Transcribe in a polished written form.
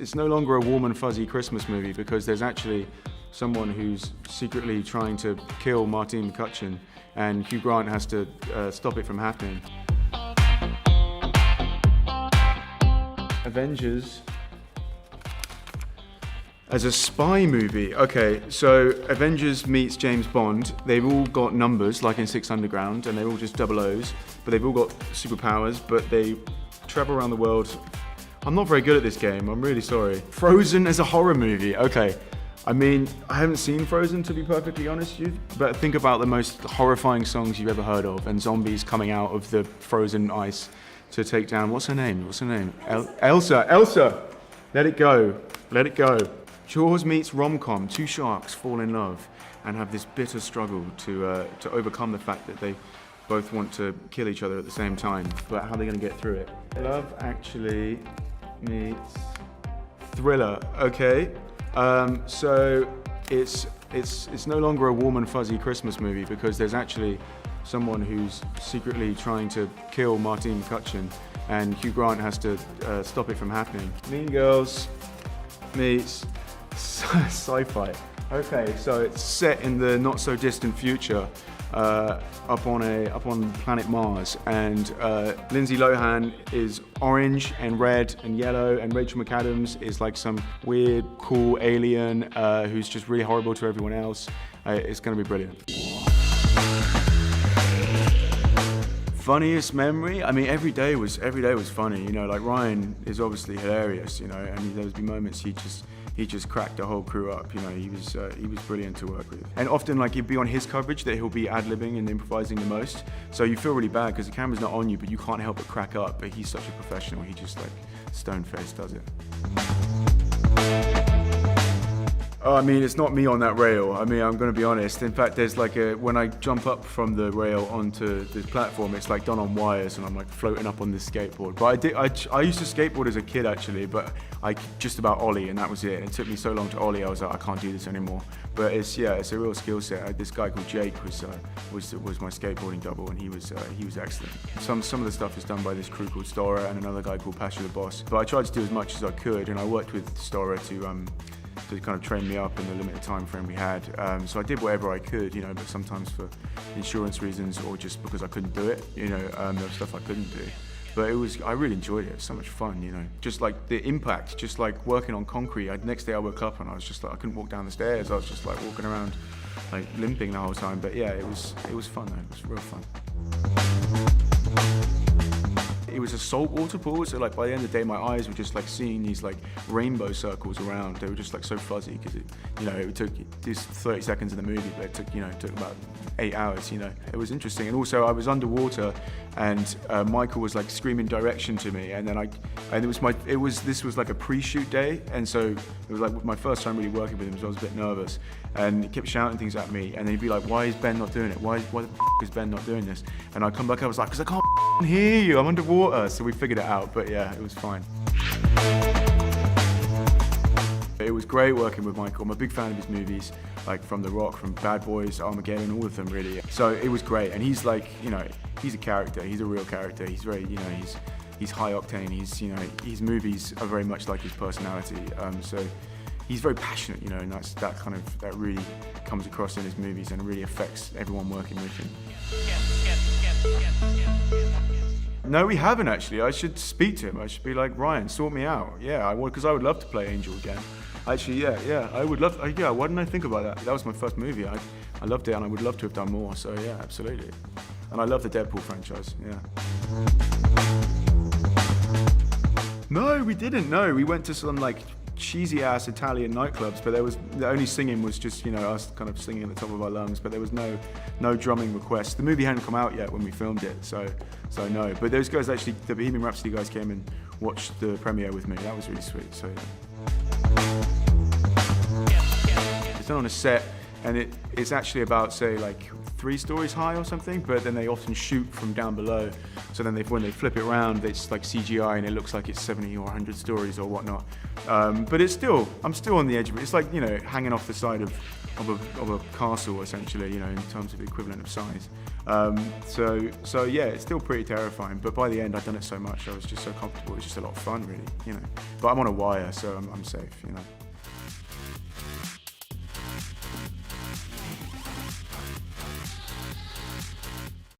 It's no longer a warm and fuzzy Christmas movie because there's actually someone who's secretly trying to kill Martine McCutcheon, and Hugh Grant has to stop it from happening. Avengers as a spy movie. Okay, so Avengers meets James Bond. They've all got numbers, like in Six Underground, and they're all just double O's, but they've all got superpowers, but they travel around the world. I'm not very good at this game, I'm really sorry. Frozen as a horror movie, okay. I mean, I haven't seen Frozen, to be perfectly honest with you, but think about the most horrifying songs you've ever heard of, and zombies coming out of the frozen ice to take down, what's her name? Elsa! Let it go. Jaws meets rom-com. Two sharks fall in love and have this bitter struggle to overcome the fact that they both want to kill each other at the same time, but how are they going to get through it? Love Actually meets Thriller. Okay, so it's no longer a warm and fuzzy Christmas movie because there's actually someone who's secretly trying to kill Martine McCutcheon, and Hugh Grant has to stop it from happening. Mean Girls meets sci-fi. Okay, so it's set in the not so distant future, up on planet Mars, and Lindsay Lohan is orange and red and yellow, and Rachel McAdams is like some weird, cool alien who's just really horrible to everyone else. It's going to be brilliant. Funniest memory? I mean, every day was funny. You know, like Ryan is obviously hilarious. You know, and there would be moments he just cracked the whole crew up. You know, he was brilliant to work with. And often, like, you'd be on his coverage that he'll be ad-libbing and improvising the most. So you feel really bad because the camera's not on you, but you can't help but crack up. But he's such a professional. He just like stone-faced does it. Oh, I mean, it's not me on that rail. I mean, I'm going to be honest. In fact, there's like when I jump up from the rail onto the platform, it's like done on wires, and I'm like floating up on this skateboard. But I used to skateboard as a kid actually, but I just about ollie, and that was it. It took me so long to ollie, I was like, I can't do this anymore. But it's a real skill set. This guy called Jake was my skateboarding double, and he was excellent. Some of the stuff is done by this crew called Stora and another guy called Pasha the Boss. But I tried to do as much as I could, and I worked with Stora to kind of train me up in the limited time frame we had. So I did whatever I could, you know, but sometimes for insurance reasons or just because I couldn't do it, you know, there was stuff I couldn't do. But I really enjoyed it. It was so much fun, you know. Just like the impact, just like working on concrete. Next day I woke up and I was just like, I couldn't walk down the stairs. I was just like walking around, like limping the whole time. But yeah, it was fun though. It was real fun. It was a saltwater pool, so like by the end of the day, my eyes were just like seeing these like rainbow circles around. They were just like so fuzzy because it took this 30 seconds in the movie, but it took about 8 hours. You know, it was interesting. And also, I was underwater, and Michael was like screaming direction to me, and then this was like a pre-shoot day, and so it was like my first time really working with him, so I was a bit nervous, and he kept shouting things at me, and then he'd be like, "Why is Ben not doing it? Why the is Ben not doing this?" And I'd come back, I was like, "Because I can't hear you, I'm underwater." So we figured it out, but yeah, it was fine. It was great working with Michael. I'm a big fan of his movies, like from The Rock, from Bad Boys, Armageddon, all of them really. So it was great, and he's like, you know, he's a character, he's a real character. He's very, you know, he's high octane. His movies are very much like his personality. So he's very passionate, you know, and that really comes across in his movies and really affects everyone working with him. No, we haven't actually. I should speak to him. I should be like, Ryan, sort me out. Yeah, because I would love to play Angel again. Actually, yeah, I would love. Yeah, why didn't I think about that? That was my first movie. I loved it, and I would love to have done more. So yeah, absolutely. And I love the Deadpool franchise. Yeah. No, we didn't. No, we went to some like cheesy ass Italian nightclubs, but the only singing was just, you know, us kind of singing at the top of our lungs, but there was no drumming requests. The movie hadn't come out yet when we filmed it, so no. But those guys actually, the Bohemian Rhapsody guys came and watched the premiere with me. That was really sweet. So it's done on a set, and it's actually about, say, like 3 stories high or something, but then they often shoot from down below. So then when they flip it around, it's like CGI and it looks like it's 70 or 100 stories or whatnot. But I'm still on the edge of it. It's like, you know, hanging off the side of of a castle, essentially, in terms of the equivalent of size. So yeah, it's still pretty terrifying. But by the end, I'd done it so much, I was just so comfortable. It was just a lot of fun, really. But I'm on a wire, so I'm safe.